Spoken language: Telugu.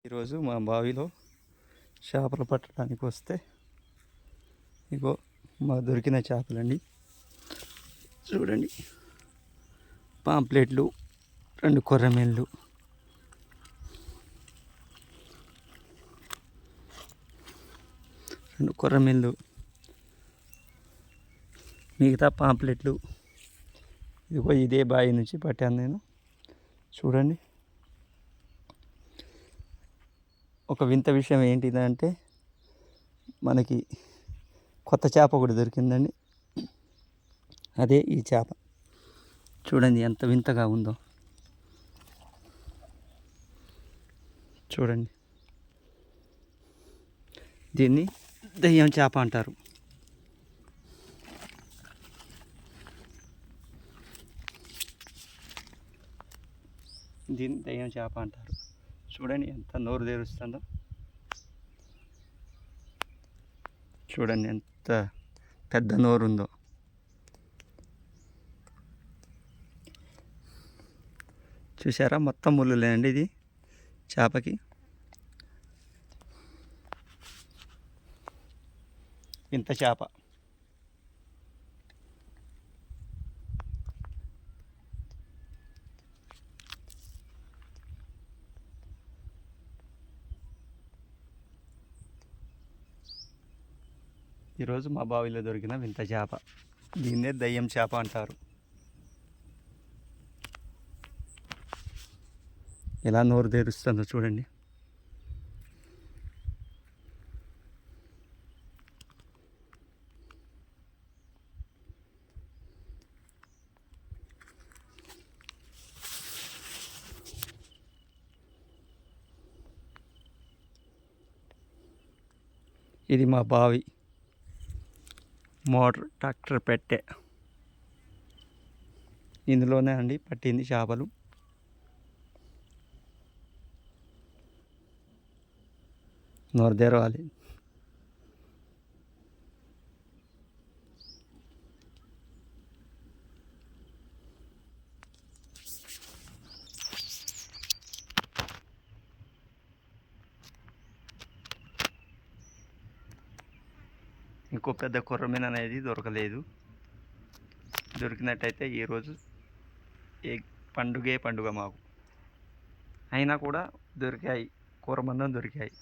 ఈరోజు మా బావిలో చేపలు పట్టడానికి వస్తే ఇగో మా దొరికిన చేపలండి. చూడండి, పాంప్లెట్లు, 2 కొర్రమీన్లు, మిగతా పాంప్లెట్లు ఇదిగో ఇదే బావి నుంచి పట్టాను నేను. చూడండి, ఒక వింత విషయం ఏంటిదంటే మనకి కొత్త చేప ఒకటి దొరికిందండి. అదే ఈ చేప. చూడండి ఎంత వింతగా ఉందో. చూడండి, దీన్ని దయ్యం చేప అంటారు. దీన్ని దయ్యం చేప అంటారు. చూడండి ఎంత నోరు తెరుస్తుందో. చూడండి ఎంత పెద్ద నోరు ఉందో. చూసారా, మొత్తం ముళ్ళులేనండి ఇది చేపకి. ఇంత చేప ఈరోజు మా బావిలో దొరికిన వింత చేప. దీన్నే దయ్యం చేప అంటారు. ఎలా నోరు తెరుస్తుందో చూడండి. ఇది మా బావి మోటార్ ట్రాక్టర్ పెట్టే. ఇందులోనే అండి పట్టింది చేపలు. నోరు తెరవాలి. ఇంకో పెద్ద కొర్రమీన అనేది దొరకలేదు. దొరికినట్టయితే ఈరోజు పండుగే పండుగ మాకు. అయినా కూడా దొరికాయి, కొర్రమందం దొరికాయి.